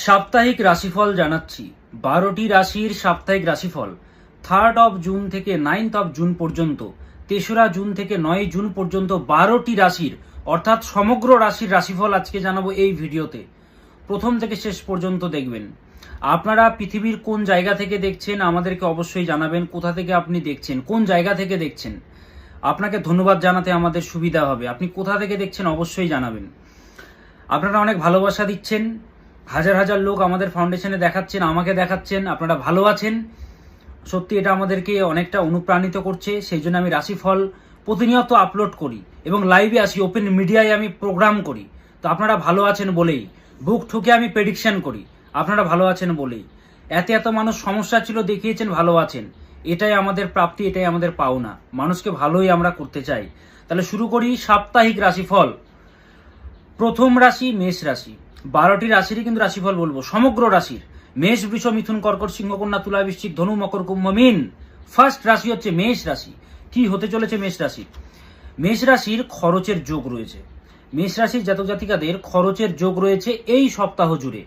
সাপ্তাহিক রাশিফল জানাচ্ছি। 12টি রাশির সাপ্তাহিক রাশিফল 3 জুন থেকে 9 জুন পর্যন্ত, 3রা জুন থেকে 9 জুন পর্যন্ত 12টি রাশির অর্থাৎ সমগ্র রাশির রাশিফল আজকে জানাবো এই ভিডিওতে। প্রথম থেকে শেষ পর্যন্ত দেখবেন। আপনারা পৃথিবীর কোন জায়গা থেকে দেখছেন আমাদেরকে অবশ্যই জানাবেন। কোথা থেকে আপনি দেখছেন, কোন জায়গা থেকে দেখছেন, আপনাকে ধন্যবাদ জানাতে আমাদের সুবিধা হবে। আপনি কোথা থেকে দেখছেন অবশ্যই জানাবেন। আপনারা অনেক ভালোবাসা দিচ্ছেন, হাজার হাজার লোক আমাদের ফাউন্ডেশনে দেখাচ্ছেন, আমাকে দেখাচ্ছেন, আপনারা ভালো আছেন। সত্যি এটা আমাদেরকে অনেকটা অনুপ্রাণিত করছে। সেই জন্য আমি রাশিফল প্রতিনিয়ত আপলোড করি এবং লাইভে আসি, ওপেন মিডিয়ায় আমি প্রোগ্রাম করি। তো আপনারা ভালো আছেন বলেই, বুক ঠুকে আমি প্রেডিকশন করি, আপনারা ভালো আছেন বলেই। এত মানুষ সমস্যা ছিল, দেখিয়েছেন, ভালো আছেন। এটাই আমাদের প্রাপ্তি, এটাই আমাদের পাওনা। মানুষকে ভালোই আমরা করতে চাই। তাহলে শুরু করি সাপ্তাহিক রাশিফল। প্রথম রাশি মেষ রাশি। 12টি রাশিরই কিন্তু রাশিফল বলবো, সমগ্র রাশির। মেষ, বৃষ, মিথুন, কর্কট, সিংহ, কন্যা, তুলা, বৃশ্চিক, ধনু, মকর, কুম্ভ, মীন। ফার্স্ট রাশি হচ্ছে মেষ রাশি। কি হতে চলেছে মেষ রাশি? মেষ রাশির খরচের যোগ রয়েছে। মেষ রাশির জাতক জাতিকাদের খরচের যোগ রয়েছে এই সপ্তাহ জুড়ে।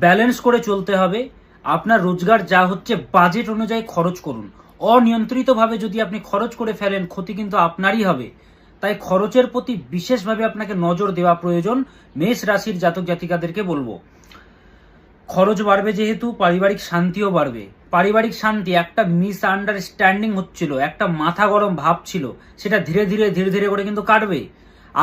ব্যালেন্স করে চলতে হবে। আপনার রোজগার যা হচ্ছে বাজেট অনুযায়ী খরচ করুন। অনিয়ন্ত্রিতভাবে যদি আপনি খরচ করে ফেলেন, ক্ষতি কিন্তু আপনারই হবে। তাই খরচের প্রতি বিশেষভাবে আপনাকে নজর দেওয়া প্রয়োজন। মেষ রাশির জাতক জাতিকাদেরকে বলবো, খরচ বাড়বে যেহেতু পারিবারিক শান্তিও বাড়বে। পারিবারিক শান্তি, একটা মিস আন্ডারস্ট্যান্ডিং হচ্ছিল, একটা মাথা গরম ভাব ছিল, সেটা ধীরে ধীরে করে কিন্তু কাটবে।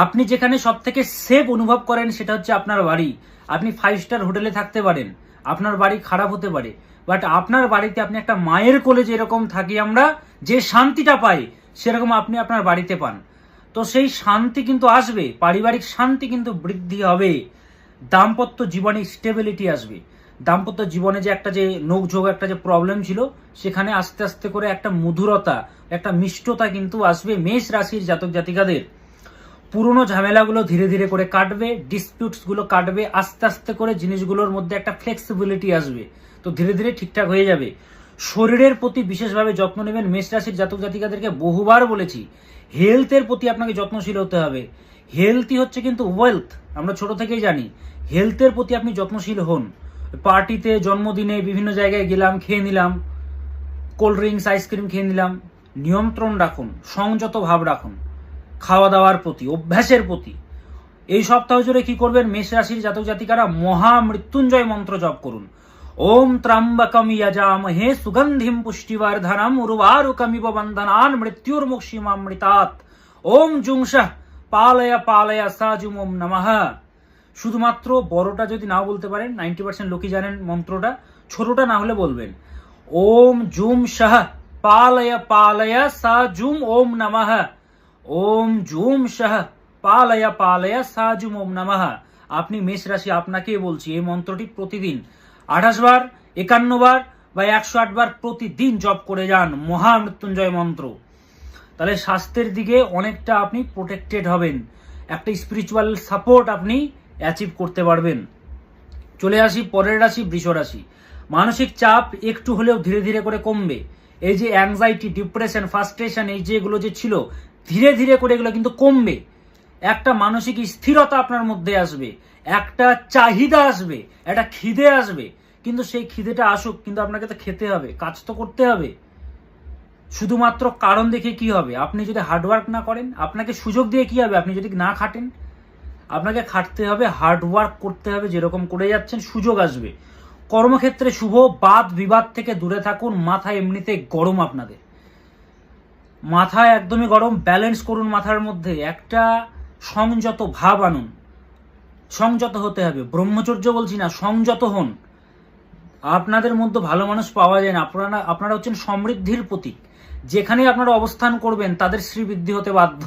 আপনি যেখানে সব থেকে সেফ অনুভব করেন সেটা হচ্ছে আপনার বাড়ি। আপনি 5 স্টার হোটেলে থাকতে পারেন, আপনার বাড়ি খারাপ হতে পারে, বাট আপনার বাড়িতে আপনি একটা মায়ের কোলে যেরকম থাকি আমরা, যে শান্তিটা পাই, সেরকম আপনি আপনার বাড়িতে পান। তো সেই শান্তি কিন্তু আসবে, পারিবারিক শান্তি কিন্তু বৃদ্ধি হবে। দাম্পত্য জীবনে স্টেবিলিটি আসবে। দাম্পত্য জীবনে যে একটা যে নোকঝোক, একটা যে প্রবলেম ছিল, সেখানে আস্তে আস্তে করে একটা মধুরতা, একটা মিষ্টতা কিন্তু আসবে মেষ রাশির জাতক জাতিকাদের। পুরনো ঝামেলাগুলো ধীরে করে কাটবে, ডিসপিউটস গুলো কাটবে, আস্তে আস্তে করে জিনিসগুলোর মধ্যে একটা ফ্লেক্সিবিলিটি আসবে। তো ধীরে ঠিকঠাক হয়ে যাবে। শরীরের প্রতি বিশেষভাবে যত্ন নেবেন। মেষ রাশির জাতক জাতিকাদেরকে বহুবার বলেছি, হেলথের প্রতি আপনাকে যত্নশীল হতে হবে। হেলথই হচ্ছে কিন্তু ওয়েলথ, আমরা ছোট থেকেই জানি। হেলথের প্রতি আপনি যত্নশীল হন। পার্টিতে, জন্মদিনে, বিভিন্ন জায়গায় গেলাম, খেয়ে নিলাম, কোল্ড ড্রিঙ্কস, আইসক্রিম খেয়ে নিলাম। নিয়ন্ত্রণ রাখুন, সংযত ভাব রাখুন খাওয়া দাওয়ার প্রতি, অভ্যাসের প্রতি। এই সপ্তাহ জুড়ে কি করবেন? মেষ রাশির জাতক জাতিকারা মহামৃত্যুঞ্জয় মন্ত্র জপ করুন। ওম ত্র্যম্বকম যজামহে সুগন্ধিম পুষ্টিবর্ধনম উর্বারুকমিব বন্ধনান মৃত্যুর্মুক্ষীমামৃতাৎ। ওম জুংসঃ পালয় পালয় সাজুম ওম নমঃ। শুধুমাত্র বড়টা যদি নাও বলতে পারেন, 90% লোকই জানেন মন্ত্রটা, ছোটটা না হলে বলবেন ওম জুম সহ পালয় পালয় সাজুম ওম নমঃ। ওম জুম সহ পালয় পালয় সাজুম ওম নমঃ। আপনি মেষ রাশি, আপনাকে বলছি, এই মন্ত্রটি প্রতিদিন 28 বার, 51 বার বা 108 বার প্রতিদিন জপ করে যান, মহামৃত্যুঞ্জয় মন্ত্র। তাহলে স্বাস্থ্যের দিকে অনেকটা আপনি প্রোটেক্টেড হবেন, একটা স্পিরিচুয়াল সাপোর্ট আপনি অ্যাচিভ করতে পারবেন। চলে আসি পরের রাশি, বৃষ রাশি। মানসিক চাপ একটু হলেও ধীরে করে কমবে। এই যে অ্যাংজাইটি, ডিপ্রেশন, ফ্রাস্ট্রেশন, এই যেগুলো যে ছিল, ধীরে করে এগুলো কিন্তু কমবে। একটা মানসিক স্থিরতা আপনার মধ্যে আসবে, একটা চাহিদা আসবে, একটা খিদে আসবে। কিন্তু সেই খিদেটা আসুক, কিন্তু আপনাকে তো খেতে হবে, কাজ তো করতে হবে। শুধুমাত্র কারণ দেখে কি হবে? আপনি যদি হার্ডওয়ার্ক না করেন, আপনাকে সুযোগ দিয়ে কি হবে? আপনি যদি না খাটেন, আপনাকে খাটতে হবে, হার্ডওয়ার্ক করতে হবে। যেরকম করে যাচ্ছেন, সুযোগ আসবে। কর্মক্ষেত্রে শুভ, বাদ বিবাদ থেকে দূরে থাকুন। মাথা এমনিতে গরম, আপনাদের মাথা একদমই গরম। ব্যালেন্স করুন মাথার মধ্যে, একটা সংযত ভাব আনুন। সংযত হতে হবে, ব্রহ্মচর্য বলছি না, সংযত হন। আপনাদের মধ্যে ভালো মানুষ পাওয়া যায় না। আপনারা হচ্ছেন সমৃদ্ধির প্রতীক। যেখানে আপনারা অবস্থান করবেন, তাদের শ্রীবৃদ্ধি হতে বাধ্য।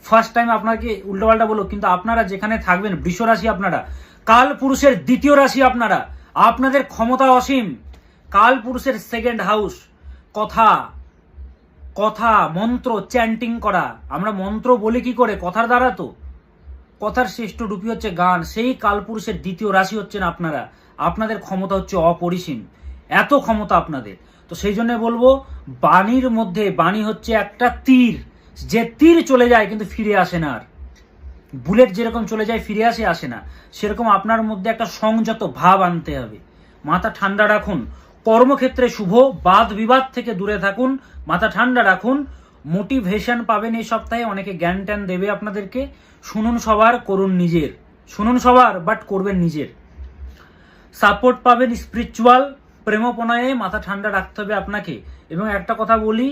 ফার্স্ট টাইম আপনাকে উল্টোপাল্টা বলো, কিন্তু আপনারা যেখানে থাকবেন, বৃষ রাশি আপনারা, কাল পুরুষের দ্বিতীয় রাশি আপনারা, আপনাদের ক্ষমতা অসীম। কাল পুরুষের সেকেন্ড হাউস। কথা মন্ত্র চ্যান্টিং করা, আমরা মন্ত্র বলি কি করে? কথার দ্বারা। তো কথার শ্রেষ্ঠ রূপী হচ্ছে গান। সেই কালপুরুষের দ্বিতীয় রাশি হচ্ছেন আপনারা। আপনাদের ক্ষমতা হচ্ছে অপরিসীম, এত ক্ষমতা আপনাদের। তো সেই জন্য বলবো, বাণীর মধ্যে, বাণী হচ্ছে একটা তীর, যে তীর চলে যায় কিন্তু ফিরে আসে না আর। বুলেট যেরকম চলে যায় ফিরে আসে না, সেরকম আপনার মধ্যে একটা সংযত ভাব আনতে হবে। মাথা ঠান্ডা রাখুন, কর্মক্ষেত্রে শুভ, বাদ বিবাদ থেকে দূরে থাকুন, মাথা ঠান্ডা রাখুন। মোটিভেশন পাবেন এই সপ্তাহে, অনেকে জ্ঞান ট্যান দেবে আপনাদেরকে। শুনুন সবার, করুন নিজের। শুনুন সবার, বাট করবেন নিজের। সাপোর্ট পাবেন স্পিরিচুয়াল, প্রেমপনায়ে মাথা ঠান্ডা রাখতে হবে আপনাকে। এবং একটা কথা বলি,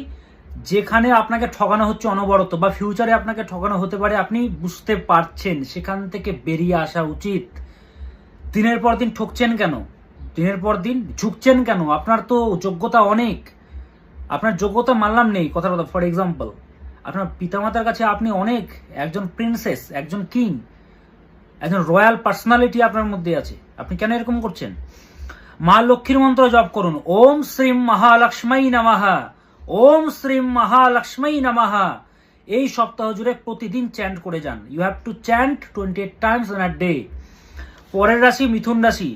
যেখানে আপনাকে ঠকানো হচ্ছে অনবরত বা ফিউচারে আপনাকে ঠকানো হতে পারে, আপনি বুঝতে পারছেন, সেখান থেকে বেরিয়ে আসা উচিত। দিনের পর দিন ঠকছেন কেন? দিনের পর দিন ঝুঁকছেন কেন? আপনার তো যোগ্যতা অনেক, আপনার যোগ্যতা মানলাম নেই কথার কথা। ফর এক্সাম্পল, আপনার পিতামাতার কাছে আপনি অনেক, একজন প্রিন্সেস, একজন কিং, একজন রয়্যাল পার্সোনালিটি আপনার মধ্যে আছে। আপনি কেন এরকম করছেন? মা লক্ষ্মীর মন্ত্র জপ করুন, ওম শ্রীম মহালক্ষ্মী নমঃ, ওম শ্রীম মহালক্ষ্মী নমঃ। এই সপ্তাহ জুড়ে প্রতিদিন চ্যান্ট করে যান। You have to chant 28 times in a day. পরের রাশি মিথুন রাশি।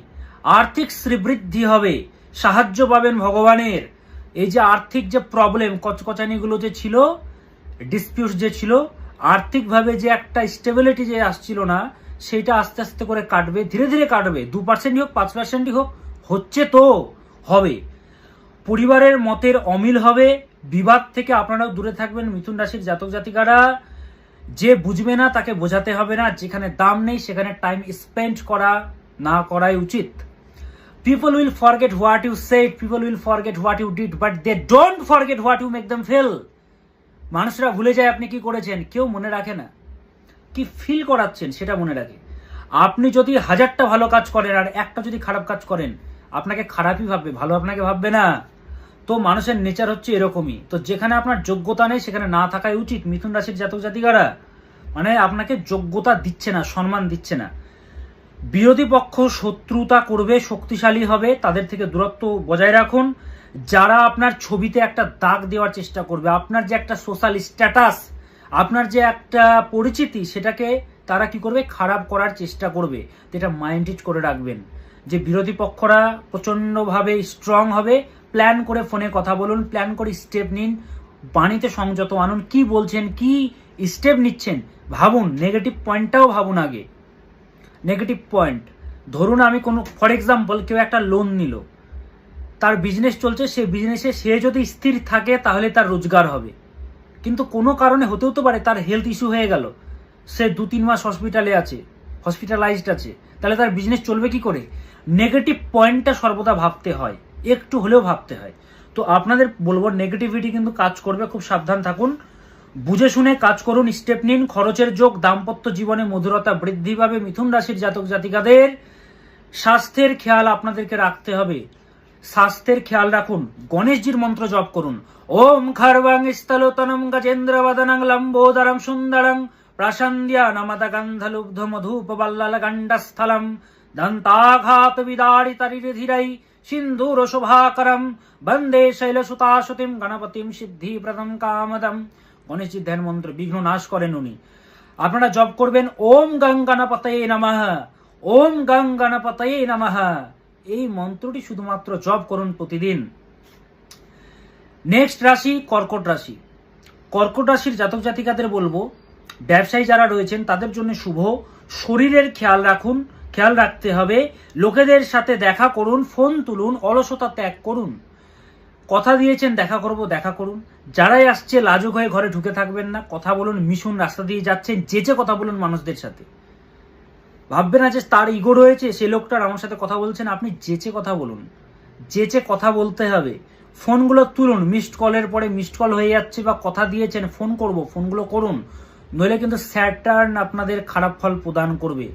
আর্থিক শ্রীবৃদ্ধি হবে, সাহায্য পাবেন ভগবানের। এই যে আর্থিক যে প্রবলেম, কচকচানিগুলো যে ছিল, ডিসপিউট যে ছিল, আর্থিকভাবে যে একটা স্টেবিলিটি যে আসছিল না, সেটা আস্তে আস্তে করে কাটবে, ধীরে ধীরে কাটবে। 2% হোক, 5% হোক, হচ্ছে তো হবে। পরিবারের মতের অমিল হবে, বিবাদ থেকে আপনারাও দূরে থাকবেন। মিথুন রাশির জাতক জাতিকারা, যে বুঝবে না তাকে বোঝাতে হবে না। যেখানে দাম নেই সেখানে টাইম স্পেন্ড করা না করাই উচিত। People will forget what you said, people will forget what you did, but they don't forget what you make them feel. মানুষরা ভুলে যায় আপনি কি করেছেন, কেউ মনে রাখে না। কি ফিল করাচ্ছেন সেটা মনে রাখে। আপনি যদি 1000টা ভালো কাজ করেন আর একটা যদি খারাপ কাজ করেন, আপনাকে খারাপই ভাববে, ভালো আপনাকে ভাববে না। তো মানুষের নেচার হচ্ছে এরকমই। তো যেখানে আপনার যোগ্যতা নেই সেখানে না থাকাই উচিত। মিথুন রাশির জাতক জাতিকারা, মানে আপনাকে যোগ্যতা দিচ্ছে না, সম্মান দিচ্ছে না। বিরোধী পক্ষ শত্রুতা করবে, শক্তিশালী হবে, তাদের থেকে দূরত্ব বজায় রাখুন। যারা আপনার ছবিতে একটা দাগ দেওয়ার চেষ্টা করবে, আপনার যে একটা সোশ্যাল স্ট্যাটাস, আপনার যে একটা পরিচিতি, সেটাকে তারা কি করবে, খারাপ করার চেষ্টা করবে। এটা মাইন্ডেড করে রাখবেন যে বিরোধী পক্ষরা প্রচণ্ডভাবে স্ট্রং হবে। প্ল্যান করে ফোনে কথা বলুন, প্ল্যান করে স্টেপ নিন, বাণীতে সংযত আনুন। কি বলছেন, কি স্টেপ নিচ্ছেন ভাবুন। নেগেটিভ পয়েন্টটাও ভাবুন আগে। নেগেটিভ পয়েন্ট, ধরুন আমি কোনো, ফর এক্সাম্পল, কেউ একটা লোন নিল, তার বিজনেস চলছে, সেই বিজনেসে সে যদি স্থির থাকে তাহলে তার রোজগার হবে। কিন্তু কোনো কারণে হতেও তো পারে তার হেলথ ইস্যু হয়ে গেল, সে 2-3 মাস হসপিটালে আছে, হসপিটালাইজড আছে, তাহলে তার বিজনেস চলবে কি করে? নেগেটিভ পয়েন্টটা সর্বদা ভাবতে হয়, একটু হলেও ভাবতে হয়। তো আপনাদের বলবো, নেগেটিভিটি কিন্তু কাজ করবে, খুব সাবধান থাকুন, বুঝে শুনে কাজ করুন, স্টেপ নিন। খরচের যোগ, দাম্পত্য জীবনে মধুরতা বৃদ্ধি পাবে। মিথুন রাশির জাতক জাতিকাদের স্বাস্থ্যের খেয়াল আপনাদেরকে রাখতে হবে, স্বাস্থ্যের খেয়াল রাখুন। গণেশজির মন্ত্র জপ করুন, ওম খর্বাং স্থলোতনম গজেন্দ্র বদনং লম্বোদরম সুন্দরং প্রাসন্দ্যা নমতা গন্ধলুব্ধ মধুপবল্লল গণ্ডস্থলম দন্তাঘাত বিদারিতরিধীরৈ সিন্ধুর শোভাকরম বন্দে শৈলসুতাশুতিম গণপতিম সিদ্ধিপ্রদম কামদম। গণেশজির ধ্যান মন্ত্র বিঘ্ন নাশ করেন উনি। আপনারা জপ করবেন ওম গং গণপতয়ে নমঃ, ওম গং গণপতয়ে নমঃ। এই মন্ত্রটি শুধুমাত্র জপ করুন প্রতিদিন। নেক্সট রাশি কর্কট রাশি। কর্কট রাশির জাতক জাতিকাদের বলবো, ব্যবসায়ী যারা রয়েছেন তাদের জন্য শুভ। শরীরের খেয়াল রাখুন, খেয়াল রাখতে হবে। লোকেদের সাথে দেখা করুন, ফোন তুলুন, অলসতা ত্যাগ করুন। কথা দিয়েছেন দেখা করব, দেখা করুন। যারাই আসছে লাজুক হয়ে ঘরে ঢুকে থাকবেন না, কথা বলুন, মিশুন। রাস্তা দিয়ে যাচ্ছেন, যেচে কথা বলুন মানুষদের সাথে। ভাববে না যে তার ইগো রয়েছে, সে লোকটার আমার সাথে কথা বলছেন। আপনি যেচে কথা বলুন, যেচে কথা বলতে হবে। ফোনগুলো তুলুন, মিসড কলের পরে মিসড কল হয়ে যাচ্ছে বা কথা দিয়েছেন ফোন করব, ফোনগুলো করুন, নইলে কিন্তু স্যাটার্ন আপনাদের খারাপ ফল প্রদান করবে।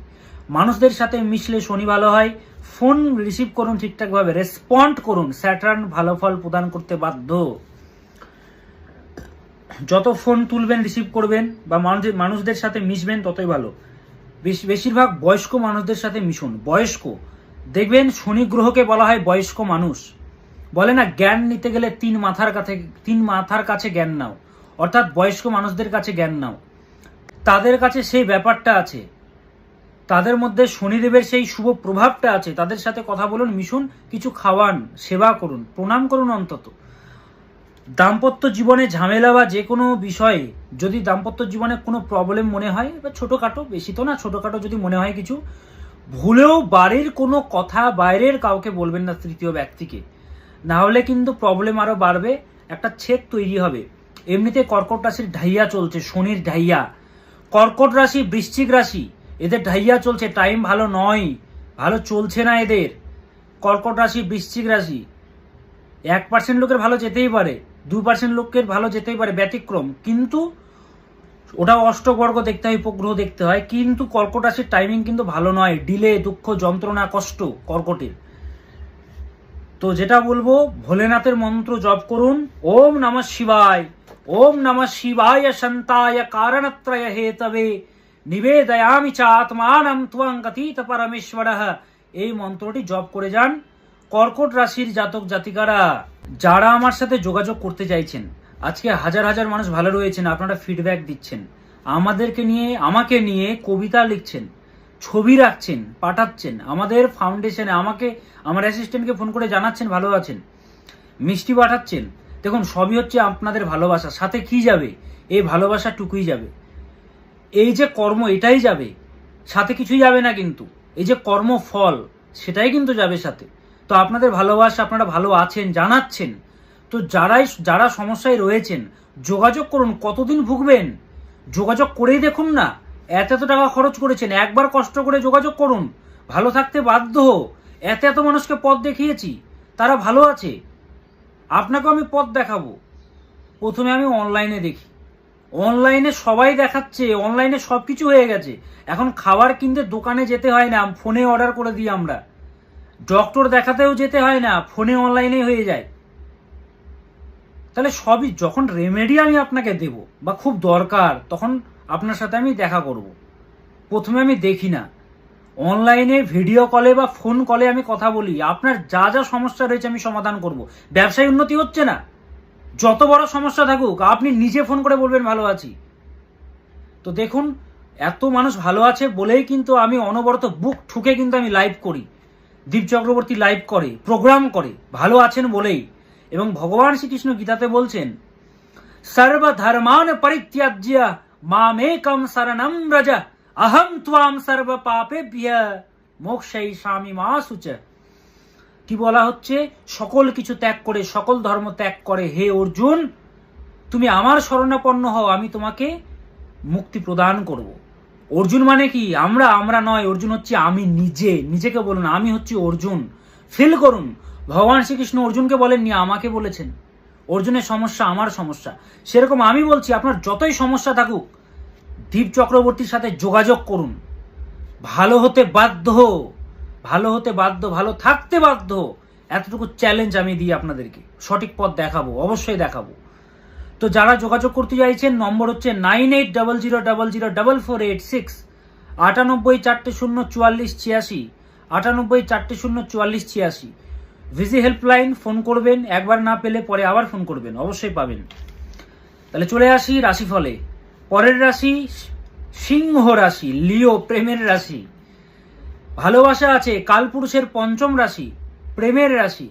মানুষদের সাথে মিশলে শনি ভালো হয়। ফোন রিসিভ করুন ঠিকঠাকভাবে, রেসপন্ড করুন, স্যাটার্ন ভালো ফল প্রদান করতে বাধ্য। যত ফোন তুলবেন, রিসিভ করবেন বা মানুষদের সাথে মিশবেন ততই ভালো। বেশিরভাগ বয়স্ক মানুষদের সাথে মিশুন। বয়স্ক দেখবেন, শনি গ্রহকে বলা হয় বয়স্ক মানুষ। বলে না, জ্ঞান নিতে গেলে 3 মাথার কাছে জ্ঞান নাও, অর্থাৎ বয়স্ক মানুষদের কাছে জ্ঞান নাও। তাদের কাছে সেই ব্যাপারটা আছে, তাদের মধ্যে শনিদেবের সেই শুভ প্রভাবটা আছে। তাদের সাথে কথা বলুন, মিশুন, কিছু খাওয়ান, সেবা করুন, প্রণাম করুন অন্তত। দাম্পত্য জীবনে ঝামেলা বা যে কোনো বিষয়ে যদি দাম্পত্য জীবনে কোনো প্রবলেম মনে হয় বা ছোটোখাটো, বেশি তো না, ছোটোখাটো যদি মনে হয় কিছু, ভুলেও বাড়ির কোনো কথা বাইরের কাউকে বলবেন না, তৃতীয় ব্যক্তিকে, না হলে কিন্তু প্রবলেম আরও বাড়বে, একটা ছেদ তৈরি হবে। এমনিতে কর্কট রাশির ঢাইয়া চলছে, শনির ঢাইয়া। কর্কট রাশি, বৃশ্চিক রাশি, এদের ঢাইয়া চলছে, টাইম ভালো নয়, ভালো চলছে না এদের। কর্কট রাশি, বৃশ্চিক রাশি, 1% লোকের ভালো যেতেই পারে, 2% লোকের ভালো যেতেই পারে, ব্যতিক্রম, কিন্তু ওটা অষ্টবর্গ দেখতে হয়, উপগ্রহ দেখতে হয়, কিন্তু কর্কট রাশির টাইমিং কিন্তু ভালো নয়, ডিলে, দুঃখ, যন্ত্রণা, কষ্ট কর্কটের। তো যেটা বলবো, ভোলেনাথের মন্ত্র জপ করুন, ওম নমঃ শিবায়, ওম নমঃ শিবায় শান্তায় কারণত্রয় হেতবে নিবেদয়ামি চ আত্মানম ত্বং কথিত পরমেশ্বরঃ। এই মন্ত্রটি জপ করে যান। কর্কট রাশির জাতক জাতিকারা যারা আমার সাথে যোগাযোগ করতে চাইছেন, আজকে হাজার হাজার মানুষ ভালো রয়েছেন, আপনারা ফিডব্যাক দিচ্ছেন, আমাকে নিয়ে কবিতা লিখছেন, ছবি রাখছেন, পাঠাচ্ছেন আমাদের ফাউন্ডেশনে, আমাকে আমার অ্যাসিস্ট্যান্টকে ফোন করে জানাচ্ছেন ভালো আছেন, মিষ্টি পাঠাচ্ছেন। দেখুন, সবই হচ্ছে আপনাদের ভালোবাসা, সাথে কি যাবে? এই ভালোবাসাটুকুই যাবে, এই যে কর্ম এটাই যাবে, সাথে কিছুই যাবে না, কিন্তু এই যে কর্মফল সেটাই কিন্তু যাবে সাথে। তো আপনাদের ভালোবাসা, আপনারা ভালো আছেন জানাচ্ছেন। তো যারা সমস্যায় রয়েছেন যোগাযোগ করুন, কতদিন ভুগবেন? যোগাযোগ করেই দেখুন না, এত টাকা খরচ করেছেন, একবার কষ্ট করে যোগাযোগ করুন, ভালো থাকতে বাধ্য। এত মানুষকে পথ দেখিয়েছি, তারা ভালো আছে, আপনাকেও আমি পথ দেখাবো। প্রথমে আমি অনলাইনে দেখি, অনলাইনে সবাই দেখাচ্ছে, অনলাইনে সব কিছু হয়ে গেছে, এখন খাবার কিনতে দোকানে যেতে হয় না, ফোনে অর্ডার করে দিই আমরা, ডক্টর দেখাতেও যেতে হয় না, ফোনে অনলাইনে হয়ে যায়। তাহলে সবই যখন রেমেডি আমি আপনাকে দেব বা খুব দরকার, তখন আপনার সাথে আমি দেখা করব। প্রথমে আমি দেখি না, অনলাইনে ভিডিও কলে বা ফোন কলে আমি কথা বলি, আপনার যা যা সমস্যা রয়েছে আমি সমাধান করব। ব্যবসায় উন্নতি হচ্ছে না, যত বড় সমস্যা থাকুক আপনি নিজে ফোন করে বলবেন ভালো আছি। তো দেখুন, এত মানুষ ভালো আছে বলেই কিন্তু আমি অনবরত বুক ঠুকে কিন্তু আমি লাইভ করি, দীপ চক্রবর্তী লাইভ করে, প্রোগ্রাম করে, ভালো আছেন বলেই। এবং ভগবান শ্রীকৃষ্ণ গীতাতে বলছেন, সর্বধর্মান পরিত্যাজ্য মামেকম শরণম ব্রজ অহম ত্বাম সর্ব পাপেভ্য মোক্ষয়িষ্যামি মা শুচ। কি বলা হচ্ছে? সকল কিছু ত্যাগ করে, সকল ধর্ম ত্যাগ করে, হে অর্জুন তুমি আমার শরণাপন্ন হও, আমি তোমাকে মুক্তি প্রদান করব। অর্জুন মানে কি? আমরা নয়, অর্জুন হচ্ছে আমি নিজে। নিজেকে বলুন আমি হচ্ছি অর্জুন, ফিল করুন। ভগবান শ্রীকৃষ্ণ অর্জুনকে বলেননি, আমাকে বলেছেন। অর্জুনের সমস্যা আমার সমস্যা, সেরকম আমি বলছি আপনার যতই সমস্যা থাকুক দীপ চক্রবর্তীর সাথে যোগাযোগ করুন, ভালো হতে বাধ্য, ভালো হতে বাধ্য, ভালো থাকতে বাধ্য। এতটুকু চ্যালেঞ্জ আমি দিই আপনাদেরকে, সঠিক পথ দেখাবো, অবশ্যই দেখাবো। তো যারা যোগাযোগ করতে চাইছেন, নম্বর হচ্ছে 9800004486, 98404486, 98404486। ভিজি হেল্পলাইন, ফোন করবেন, একবার না পেলে পরে আবার ফোন করবেন, অবশ্যই পাবেন। তাহলে চলে আসি রাশিফলে। পরের রাশি সিংহ রাশি, লিও, প্রেমের রাশি। ভালোবাসা আছে, কালপুরুষের পঞ্চম রাশি, প্রেমের রাশি।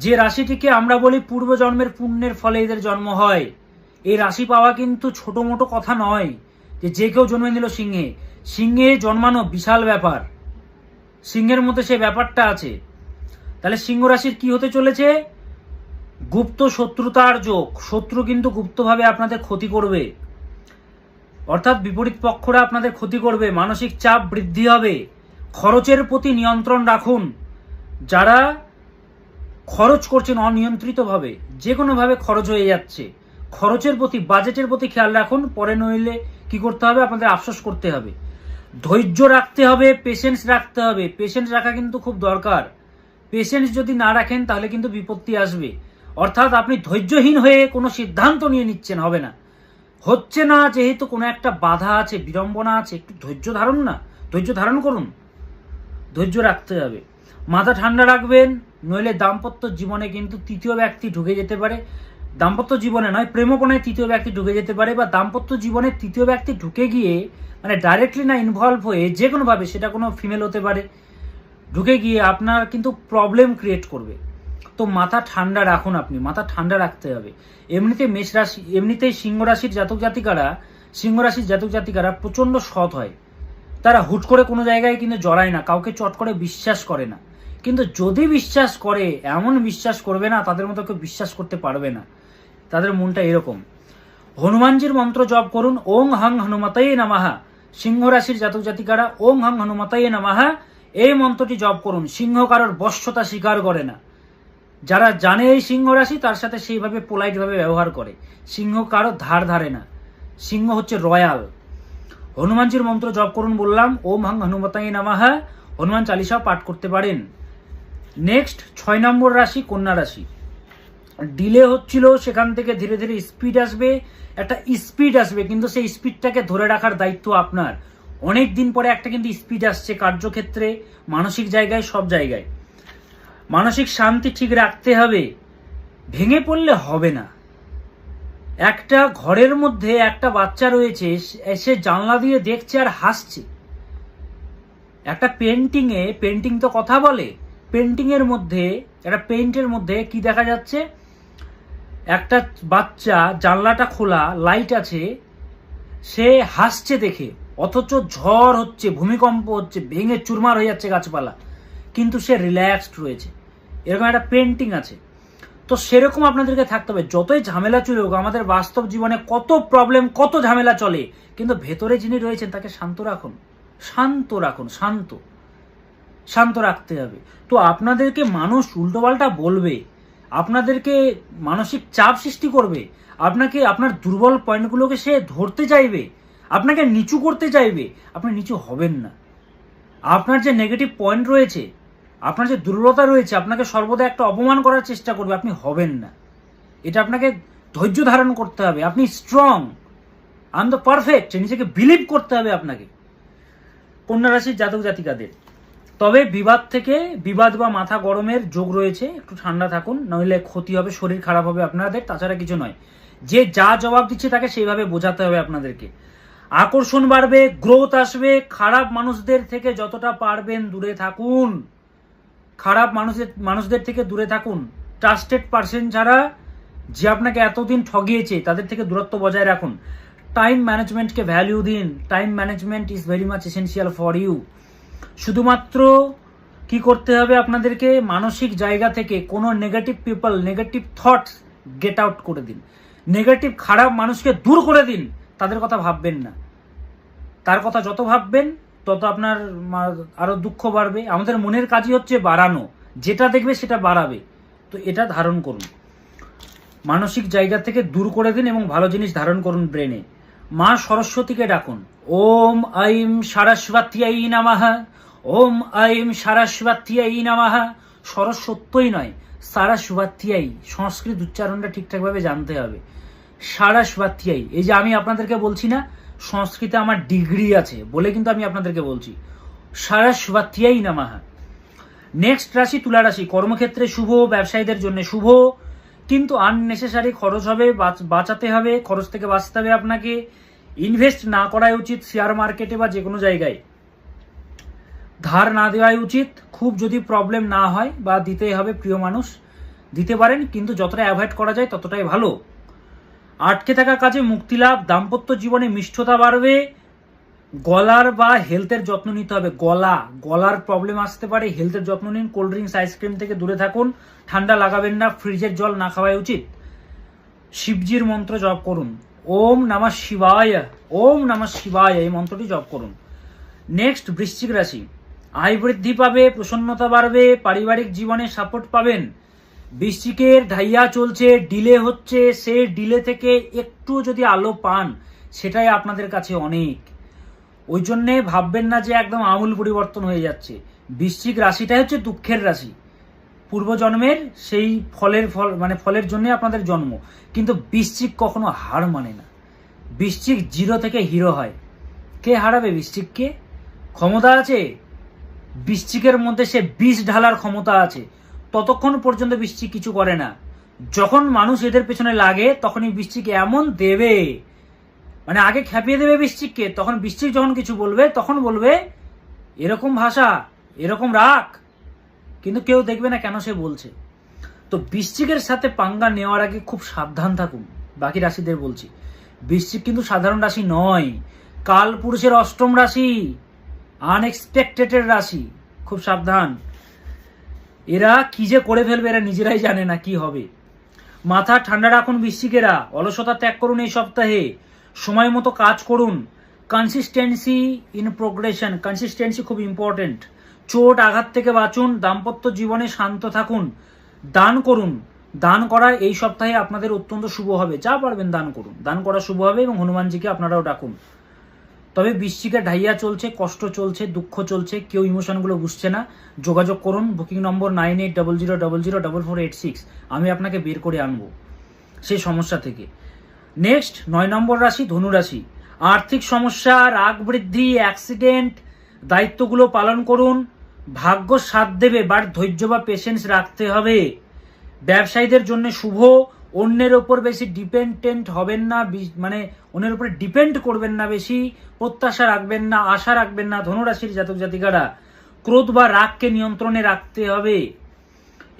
যে রাশিটিকে আমরা বলি পূর্বজন্মের পুণ্যের ফলে এদের জন্ম হয়। এই রাশি পাওয়া কিন্তু ছোট মোটো কথা নয়, যে কেউ জন্মে নিল সিংহে। সিংহে জন্মানো বিশাল ব্যাপার, সিংহের মধ্যে সে ব্যাপারটা আছে। তাহলে সিংহ রাশির কি হতে চলেছে? গুপ্ত শত্রুতার যোগ। শত্রু কিন্তু গুপ্তভাবে আপনাদের ক্ষতি করবে, অর্থাৎ বিপরীত পক্ষরা আপনাদের ক্ষতি করবে, মানসিক চাপ বৃদ্ধি হবে। খরচের প্রতি নিয়ন্ত্রণ রাখুন। যারা খরচ করছেন অনিয়ন্ত্রিতভাবে, যে কোনোভাবে খরচ হয়ে যাচ্ছে, খরচের প্রতি, বাজেটের প্রতি খেয়াল রাখুন, পরে নইলে কি করতে হবে? আপনাদের আফসোস করতে হবে। ধৈর্য রাখতে হবে, পেশেন্স রাখতে হবে। পেশেন্স রাখা কিন্তু খুব দরকার। পেশেন্স যদি না রাখেন তাহলে কিন্তু বিপত্তি আসবে। অর্থাৎ আপনি ধৈর্যহীন হয়ে কোনো সিদ্ধান্ত নিয়ে নিচ্ছেন, হবে না, হচ্ছে না, যেহেতু কোনো একটা বাধা আছে, বিড়ম্বনা আছে, একটু ধৈর্য ধারণ না, ধৈর্য ধারণ করুন, ধৈর্য রাখতে হবে। মাথা ঠান্ডা রাখবেন, নইলে দাম্পত্য জীবনে কিন্তু তৃতীয় ব্যক্তি ঢুকে যেতে পারে। দাম্পত্য জীবনে নয়, প্রেমপণায় তৃতীয় ব্যক্তি ঢুকে যেতে পারে, বা দাম্পত্য জীবনে তৃতীয় ব্যক্তি ঢুকে গিয়ে, মানে ডাইরেক্টলি না ইনভলভ হয়ে, যে কোনোভাবে, সেটা কোনো ফিমেল হতে পারে, ঢুকে গিয়ে আপনার কিন্তু প্রবলেম ক্রিয়েট করবে। তো মাথা ঠান্ডা রাখুন, আপনি মাথা ঠান্ডা রাখতে হবে। এমনিতেই সিংহ রাশির জাতক জাতিকারা প্রচন্ড সৎ হয়। তারা হুট করে কোনো জায়গায় কিন্তু জড়ায় না, কাউকে চট করে বিশ্বাস করে না। কিন্তু যদি বিশ্বাস করে, এমন বিশ্বাস করবে না, তাদের মতো কেউ বিশ্বাস করতে পারবে না। তাদের মনটা এরকম। হনুমানজির মন্ত্র জপ করুন, ওং হং হনুমতায়ে নমঃ। সিংহ রাশির জাতক জাতিকারা ওং হং হনুমতায়ে নমঃ এই মন্ত্রটি জপ করুন। সিংহ কারোর বশ্যতা স্বীকার করে না। যারা জানে এই সিংহ রাশি, তার সাথে সেইভাবে পোলাইটভাবে ব্যবহার করে। সিংহ কারো ধার ধারে না, সিংহ হচ্ছে রয়্যাল। হনুমানজির মন্ত্র জপ করুন বললাম, ওম হং হনুমতায়ে নমঃ। হনুমান চালিসাও পাঠ করতে পারেন। নেক্সট 6 নম্বর রাশি কন্যা রাশি। ডিলে হচ্ছিল, সেখান থেকে ধীরে ধীরে স্পিড আসবে, একটা স্পিড আসবে, কিন্তু সেই স্পিডটাকে ধরে রাখার দায়িত্ব আপনার। অনেক দিন পরে একটা কিন্তু স্পিড আসছে, কার্যক্ষেত্রে, মানসিক জায়গায়, সব জায়গায়। মানসিক শান্তি ঠিক রাখতে হবে, ভেঙে পড়লে হবে না। একটা ঘরের মধ্যে একটা বাচ্চা রয়েছে, সে জানলা দিয়ে দেখছে আর হাসছে। একটা পেন্টিং তো কথা বলে। পেন্টিংয়ের মধ্যে, একটা পেইন্টের মধ্যে কি দেখা যাচ্ছে? একটা বাচ্চা, জানলাটা খোলা, লাইট আছে, সে হাসছে দেখে, অথচ ঝড় হচ্ছে, ভূমিকম্প হচ্ছে, ভেঙে চুরমার হয়ে যাচ্ছে গাছপালা, কিন্তু সে রিল্যাক্সড রয়েছে। এরকম একটা পেন্টিং আছে। তো সেরকম আপনাদেরকে থাকতে হবে। যতই ঝামেলা চলে হোক, আমাদের বাস্তব জীবনে কত প্রবলেম, কত ঝামেলা চলে, কিন্তু ভেতরে যিনি রয়েছেন তাকে শান্ত রাখুন, শান্ত রাখতে হবে। তো আপনাদেরকে মানুষ উল্টোপাল্টা বলবে, আপনাদেরকে মানসিক চাপ সৃষ্টি করবে, আপনাকে আপনার দুর্বল পয়েন্টগুলোকে সে ধরতে চাইবে, আপনাকে নিচু করতে চাইবে। আপনি নিচু হবেন না। আপনার যে নেগেটিভ পয়েন্ট রয়েছে, আপনার যে দুর্বলতা রয়েছে, আপনাকে সর্বদা একটা অপমান করার চেষ্টা করবে, আপনি হবেন না। এটা আপনাকে ধৈর্য ধারণ করতে হবে। আপনি strong, I am the perfect, নিজেকে বিলিভ করতে হবে আপনাকে। কন্যা রাশির জাতক জাতিকাদের তবে বিবাদ বা মাথা গরমের যোগ রয়েছে, একটু ঠান্ডা থাকুন, নইলে ক্ষতি হবে, শরীর খারাপ হবে আপনাদের, তাছাড়া কিছু নয়। যে যা জবাব দিচ্ছে তাকে সেইভাবে বোঝাতে হবে আপনাদেরকে। আকর্ষণ বাড়বে, গ্রোথ আসবে। খারাপ মানুষদের থেকে যতটা পারবেন দূরে থাকুন, খারাপ মানুষদের থেকে দূরে থাকুন। ট্রাস্টেড পার্সন ছাড়া, যে আপনাকে এতদিন ঠগিয়েছে, তাদের থেকে দূরত্ব বজায় রাখুন। টাইম ম্যানেজমেন্টকে ভ্যালিউ দিন। Time management is very much essential for you. শুধুমাত্র কি করতে হবে আপনাদেরকে? মানসিক জায়গা থেকে কোনো negative people, negative thoughts get out করে দিন। নেগেটিভ খারাপ মানুষকে দূর করে দিন। তাদের কথা ভাববেন না। তার কথা যত ভাববেন তত আপনার আরো দুঃখ বাড়বে। আমাদের মনের কাজই হচ্ছে বাড়ানো, যেটা দেখবে সেটা বাড়াবে। তো এটা ধারণ করুন, মানসিক জায়গা থেকে দূর করে দিন এবং ভালো জিনিস ধারণ করুন ব্রেনে। মা সরস্বতীকে ডাকুন, ওম আইম সারস্বত্যাই নমঃ, ওম আইম সারস্বত্যাই নমঃ। সরস্বত্যই নয়, সারস্বত্যাই। সংস্কৃত উচ্চারণটা ঠিকঠাকভাবে জানতে হবে। সারস্বত্যাই, এই যে আমি আপনাদেরকে বলছি না, সংস্কৃতে আমার ডিগ্রি আছে বলে কিন্তু আমি আপনাদেরকে বলছি, সারস্বত্যাই নমঃ। নেক্সট রাশি তুলা রাশি। কর্মক্ষেত্রে শুভ, ব্যবসায়ীদের জন্য শুভ, কিন্তু আননেসেসারি খরচ হবে, বাঁচাতে হবে, খরচ থেকে বাঁচতে হবে আপনাকে। ইনভেস্ট না করাই উচিত শেয়ার মার্কেটে বা যে কোনো জায়গায়। ধার না দেওয়াই উচিত, খুব যদি প্রবলেম না হয়, বা দিতেই হবে, প্রিয় মানুষ দিতে পারেন, কিন্তু যতটা অ্যাভয়েড করা যায় ততটাই ভালো। আটকে থাকা কাজে মুক্তি লাভ, দাম্পত্য জীবনে মিষ্টতা বাড়বে। গলার বা হেলথের যত্ন নিতে হবে। গলার প্রবলেম আসতে পারে, হেলথের যত্ন নিন। কোল্ড ড্রিঙ্কস, আইসক্রিম থেকে দূরে থাকুন, ঠান্ডা লাগাবেন না, ফ্রিজের জল না খাওয়াই উচিত। শিবজির মন্ত্র জপ করুন, ওম নমঃ শিবায়, ওম নমঃ শিবায়, এই মন্ত্রটি জপ করুন। নেক্সট বৃশ্চিক রাশি। আয় বৃদ্ধি পাবে, প্রসন্নতা বাড়বে, পারিবারিক জীবনে সাপোর্ট পাবেন। বৃশ্চিকের ঢাইয়া চলছে, ডিলে হচ্ছে, সে ডিলে থেকে একটু যদি আলো পান, সেটাই আপনাদের কাছে অনেক। ওই জন্যে ভাববেন না যে একদম আমূল পরিবর্তন হয়ে যাচ্ছে। বৃশ্চিক রাশিটাই হচ্ছে দুঃখের রাশি, পূর্বজন্মের সেই ফলের জন্য আপনাদের জন্ম। কিন্তু বৃশ্চিক কখনো হার মানে না। বৃশ্চিক 0 থেকে হিরো হয়। কে হারাবে বৃশ্চিককে? ক্ষমতা আছে বৃশ্চিকের মধ্যে, সে বিষ ঢালার ক্ষমতা আছে। ততক্ষণ পর্যন্ত বৃশ্চিক কিছু করে না। যখন মানুষ এদের পেছনে লাগে, তখনই বৃশ্চিক এমন দেবে, মানে আগে খেপিয়ে দেবে বৃশ্চিককে। তখন বৃশ্চিক যখন কিছু বলবে, তখন বলবে এরকম ভাষা, এরকম রাগ, কিন্তু কেউ দেখবে না কেন সে বলছে। তো বৃশ্চিকের সাথে পাঙ্গা নেওয়ার আগে খুব সাবধান থাকুন। বাকি রাশিদের বলছি, বৃশ্চিক কিন্তু সাধারণ রাশি নয়, কালপুরুষের অষ্টম রাশি, আনএক্সপেক্টেডের রাশি। খুব সাবধান, এরা কি যে করে ফেলবে এরা নিজেরাই জানে না কি হবে। মাথা ঠান্ডা রাখুন বৃশ্চিকেরা, অলসতা ত্যাগ করুন এই সপ্তাহে, সময় মতো কাজ করুন। কনসিস্টেন্সি ইন প্রোগ্রেশন, কনসিস্টেন্সি খুব ইম্পর্টেন্ট। চোট আঘাত থেকে বাঁচুন, দাম্পত্য জীবনে শান্ত থাকুন, দান করুন। দান করা এই সপ্তাহে আপনাদের অত্যন্ত শুভ হবে, যা পারবেন দান করুন, দান করা শুভ হবে এবং হনুমানজিকে আপনারাও ডাকুন। তবে বৃশ্চিকে ঢাইয়া চলছে, কষ্ট চলছে, দুঃখ চলছে, কেউ ইমোশনগুলো বুঝছে না। যোগাযোগ করুন, বুকিং নম্বর 9800004486, আমি আপনাকে বের করে আনবো সেই সমস্যা থেকে। নেক্সট 9 নম্বর রাশি ধনু রাশি। আর্থিক সমস্যা, রাগ বৃদ্ধি, অ্যাক্সিডেন্ট, দায়িত্বগুলো পালন করুন। ভাগ্য সাথ দেবে, বাট ধৈর্য বা পেশেন্স রাখতে হবে। ব্যবসায়ীদের জন্য শুভ, অন্যের ওপর বেশি ডিপেন্ডেন্ট হবেন না, মানে অন্যের উপরে ডিপেন্ড করবেন না বেশি, প্রত্যাশা রাখবেন না, আশা রাখবেন না। ধনুরাশির জাতক জাতিকারা ক্রোধ বা রাগকে নিয়ন্ত্রণে রাখতে হবে।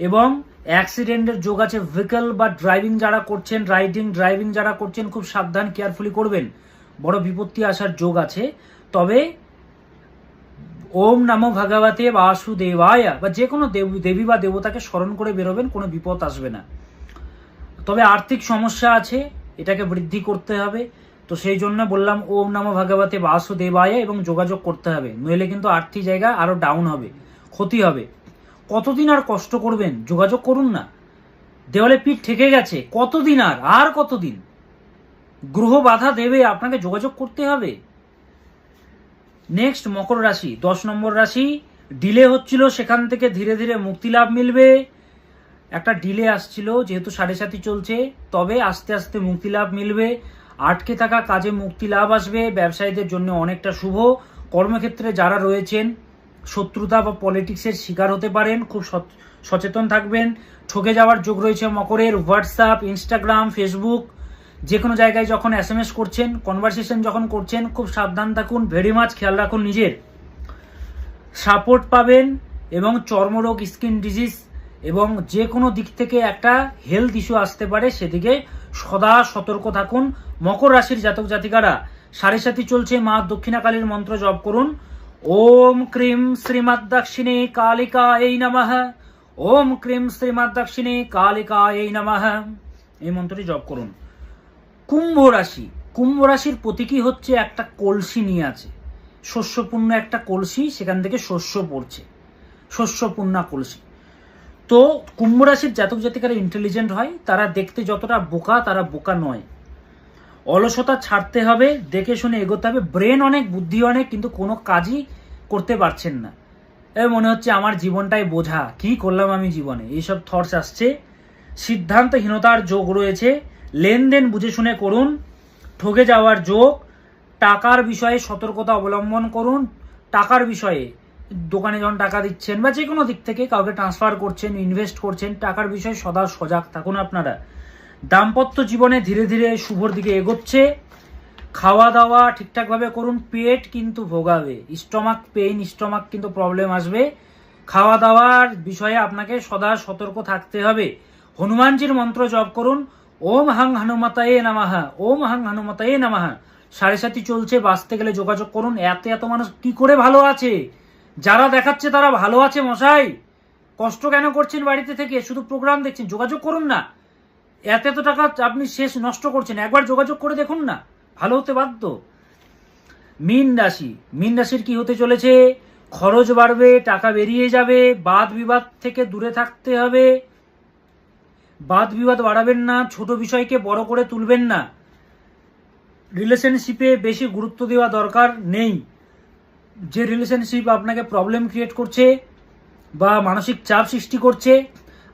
এবং অ্যাক্সিডেন্টের যোগ আছে, ভেহিকল বা ড্রাইভিং যারা করছেন, ড্রাইভিং যারা করছেন খুব সাবধান, কেয়ারফুলি করবেন, বড় বিপত্তি আসার যোগ আছে। তবে ওম নমো ভগবতে বাসুদেবায় বা যে কোনো দেবী বা দেবতাকে স্মরণ করে বেরোবেন, কোনো বিপদ আসবে না। তবে আর্থিক সমস্যা আছে, এটাকে বৃদ্ধি করতে হবে। তো সেই জন্য বললাম ওম নমো ভগবতে বাসুদেবায় এবং যোগাযোগ করতে হবে, নইলে কিন্তু আর্থিক জায়গা আরো ডাউন হবে, ক্ষতি হবে। কতদিন আর কষ্ট করবেন? যোগাযোগ করুন না, দেওয়ালে পিঠ ঠেকে গেছে, কতদিন আর কতদিন? গ্রহ বাধা দেবে, আপনাকে যোগাযোগ করতে হবে। নেক্সট মকর রাশি 10 নম্বর রাশি। ডিলে হচ্ছিল, সেখান থেকে ধীরে ধীরে মুক্তি লাভ মিলবে। একটা ডিলে আসছিল, যেহেতু 7.5 চলছে, তবে আস্তে আস্তে মুক্তি লাভ মিলবে। আটকে থাকা কাজে মুক্তি লাভ আসবে, ব্যবসায়ীদের জন্য অনেকটা শুভ। কর্মক্ষেত্রে যারা রয়েছেন শত্রুতা বা পলিটিক্সের শিকার হতে পারেন, খুব সচেতন থাকবেন। ঠকে যাওয়ার যোগ রয়েছে মকরের। হোয়াটসঅ্যাপ, ইনস্টাগ্রাম, ফেসবুক, যে কোনো জায়গায় যখন SMS করছেন, কনভারসেশন যখন করছেন, খুব সাবধান থাকুন, ভেরি মাছ খেয়াল রাখুন নিজের। সাপোর্ট পাবেন এবং চর্মরোগ, স্কিন ডিজিজ এবং যে কোনো দিক থেকে একটা হেলথ ইস্যু আসতে পারে, সেদিকে সদা সতর্ক থাকুন। মকর রাশির জাতক জাতিকারা 7.5 চলছে, মা দক্ষিণাকালীর মন্ত্র জপ করুন। ওম ক্রিম শ্রীমৎ দক্ষিণে কালিকা এই নমঃ, ওম ক্রিম শ্রীমৎ দক্ষিণে কালিকা এই নমঃ, এই মন্ত্রটি জপ করুন। কুম্ভ রাশি, কুম্ভ রাশির প্রতীকী হচ্ছে একটা কলসি নিয়ে আছে, শস্যপূর্ণ একটা কলসি, সেখান থেকে শস্য পড়ছে, শস্যপূর্ণা কলসি। তো কুম্ভ রাশির জাতক জাতিকারা ইন্টেলিজেন্ট হয়, তারা দেখতে যতটা বোকা, তারা বোকা নয়। অলসতা ছাড়তে হবে, দেখে শুনে এগোতে হবে। ব্রেন অনেক, বুদ্ধি অনেক, কিন্তু কোনো কাজই করতে পারছেন না। মনে হচ্ছে আমার জীবনটাই বোঝা, কি করলাম আমি জীবনে, এইসব থটস আসছে। সিদ্ধান্তহীনতার যোগ রয়েছে, লেনদেন বুঝে শুনে করুন। ঠকে যাওয়ার যোগ, টাকার বিষয়ে সতর্কতা অবলম্বন করুন। টাকার বিষয়ে দোকানে যখন টাকা দিচ্ছেন বা যে কোনো দিক থেকে কাউকে ট্রান্সফার করছেন, ইনভেস্ট করছেন, টাকার বিষয়ে সদা সজাগ থাকুন আপনারা। দাম্পত্য জীবনে ধীরে ধীরে শুভর দিকে এগোচ্ছে। খাওয়া দাওয়া ঠিকঠাকভাবে করুন, পেট কিন্তু ভোগাবে, স্টমাক পেইন, স্টমাক কিন্তু প্রবলেম আসবে। খাওয়া দাওয়ার বিষয়ে আপনাকে সদা সতর্ক থাকতে হবে। হনুমানজির মন্ত্র জপ করুন। ওম হাং হনুমতায়ে নমঃ, ওম হাং হনুমতায়ে নমঃ। 7.5 চলছে, বাঁচতে গেলে যোগাযোগ করুন। এত মানুষ কি করে ভালো আছে? যারা দেখাচ্ছে তারা ভালো আছে মশাই, কষ্ট কেন করছেন বাড়িতে থেকে, শুধু প্রোগ্রাম দেখছেন? যোগাযোগ করুন না, এত টাকা আপনি শেষ নষ্ট করছেন, একবার যোগাযোগ করে দেখুন না, ভালো হতে বাধ্য। মীন রাশি, মীন রাশির কি হতে চলেছে? খরচ বাড়বে, টাকা বেরিয়ে যাবে, বাদ বিবাদ থেকে দূরে থাকতে হবে। বাদ বিবাদ বাড়াবেন না, ছোট বিষয়কে বড় করে তুলবেন না। রিলেশনশিপে বেশি গুরুত্ব দেওয়া দরকার নেই। যে রিলেশনশিপ আপনাকে প্রবলেম ক্রিয়েট করছে বা মানসিক চাপ সৃষ্টি করছে,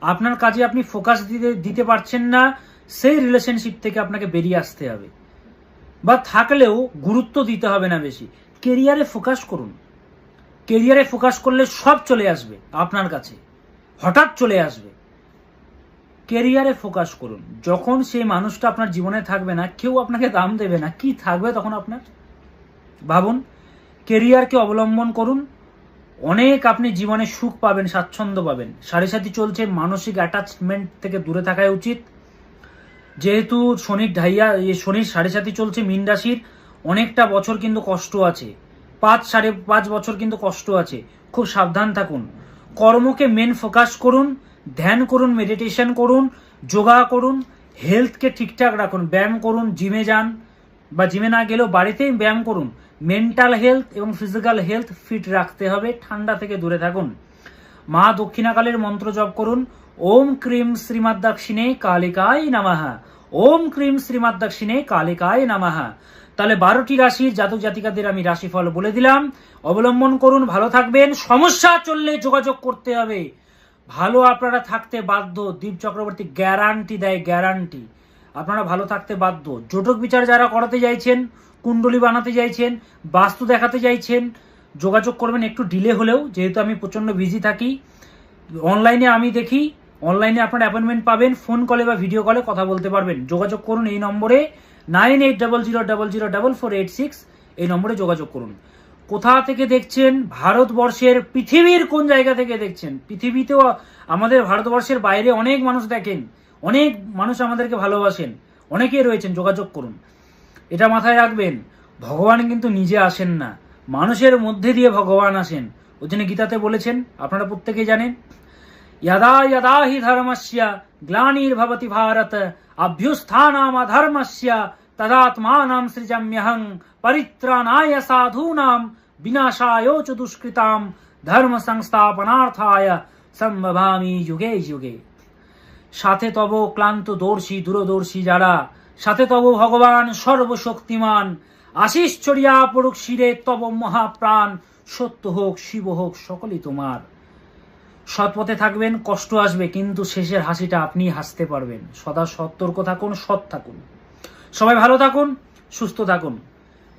আপনার কাজে আপনি ফোকাস দিতে পারছেন না, সেই রিলেশনশিপ থেকে আপনাকে বেরিয়ে আসতে হবে। বা থাকলেও গুরুত্ব দিতে হবে না বেশি। কেরিয়ারে ফোকাস করুন। কেরিয়ারে ফোকাস করলে সব চলে আসবে আপনার কাছে, হঠাৎ চলে আসবে। কেরিয়ারে ফোকাস করুন। যখন সেই মানুষটা আপনার জীবনে থাকবে না, কেউ আপনাকে দাম দেবে না, কি থাকবে তখন আপনার? ভাবুন, কেরিয়ারকে অবলম্বন করুন। অনেক আপনি জীবনে সুখ পাবেন, স্বাচ্ছন্দ্য পাবেন। সাড়ে সাথী চলছে, মানসিক অ্যাটাচমেন্ট থেকে দূরে থাকাই উচিত। যেহেতু শনির শনির সাড়ে সাথী চলছে মীন রাশির, অনেকটা বছর কিন্তু কষ্ট আছে, 5.5 বছর কিন্তু কষ্ট আছে, খুব সাবধান থাকুন। কর্মকে মেন ফোকাস করুন, ধ্যান করুন, মেডিটেশন করুন, যোগা করুন, হেলথকে ঠিকঠাক রাখুন, ব্যায়াম করুন, জিমে যান বা জিমে না গেলেও বাড়িতেই ব্যায়াম করুন। মেন্টাল হেলথ এবং ফিজিক্যাল হেলথ ফিট রাখতে হবে, ঠান্ডা থেকে দূরে থাকুন। মা দক্ষিণাকালের মন্ত্র জপ করুন, ওম ক্রিম শ্রীমাদ্দাক্ষিণে কালিকায় নামাহা, ওম ক্রিম শ্রীমাদ্দাক্ষিণে কালিকায় নামাহা। তাহলে 12টি রাশির জাতক জাতিকাদের আমি রাশিফল বলে দিলাম, অবলম্বন করুন, ভালো থাকবেন। সমস্যা চললে যোগাযোগ করতে হবে, ভালো আপনারা থাকতে বাধ্য। দীপ চক্রবর্তী গ্যারান্টি দেয়, গ্যারান্টি আপনারা ভালো থাকতে বাধ্য। জটক বিচার যারা করাতে চাইছেন, কুণ্ডলী বানাতে চাইছেন, বাস্তু দেখাতে চাইছেন, যোগাযোগ করবেন একটু ডিলে হলেও, যেহেতু আমি প্রচণ্ড বিজি থাকি। অনলাইনে আমি দেখি, অনলাইনে আপনার অ্যাপয়েন্টমেন্ট পাবেন, ফোন কলে বা ভিডিও কলে কথা বলতে পারবেন। যোগাযোগ করুন এই নম্বরে 9800004486, এই নম্বরে যোগাযোগ করুন। কোথা থেকে দেখছেন, ভারতবর্ষের, পৃথিবীর কোন জায়গা থেকে দেখছেন? পৃথিবীতেও আমাদের ভারতবর্ষের বাইরে অনেক মানুষ দেখেন, অনেক মানুষ আমাদেরকে ভালোবাসেন, অনেকেই রয়েছেন, যোগাযোগ করুন। এটা মাথায় রাখবেন, ভগবান কিন্তু নিজে আসেন না, মানুষের মধ্যে দিয়ে ভগবান আসেন। ওই জন্য গীতাতে বলেছেন, আপনারা প্রত্যেকেই জানেন, यदा यदा हि धर्मस्य ग्लानिर्भवति भारत अभ्युत्थानम् अधर्मस्य तदात्मानं सृजाम्यहं परित्राणाय साधूनां विनाशाय च दुष्कृतां धर्म संस्थापनार्थाय संभवामि युगे युगे। সাথে তব ক্লান্ত দর্শী দূরদর্শী যারা, সাথে তব ভগবান সর্বশক্তিমান, আশিস চড়িয়া পড়ুক শিরে তব মহাপ্রাণ, সত্য হোক শিব হোক সকলই তোমার। সৎ পথে থাকবেন, কষ্ট আসবে, কিন্তু শেষের হাসিটা আপনি হাসতে পারবেন। সদা সতর্ক থাকুন, সৎ থাকুন। সবাই ভালো থাকুন, সুস্থ থাকুন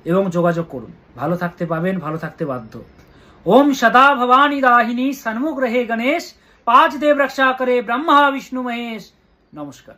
এবং যোগাযোগ করুন। ভালো থাকতে পাবেন, ভালো থাকতে বাধ্য। ওম সদা ভবানী দাহিনী সন্মুখ রহে গণেশ, 5 দেব রক্ষা করে ব্রহ্মা বিষ্ণু মহেশ। নমস্কার।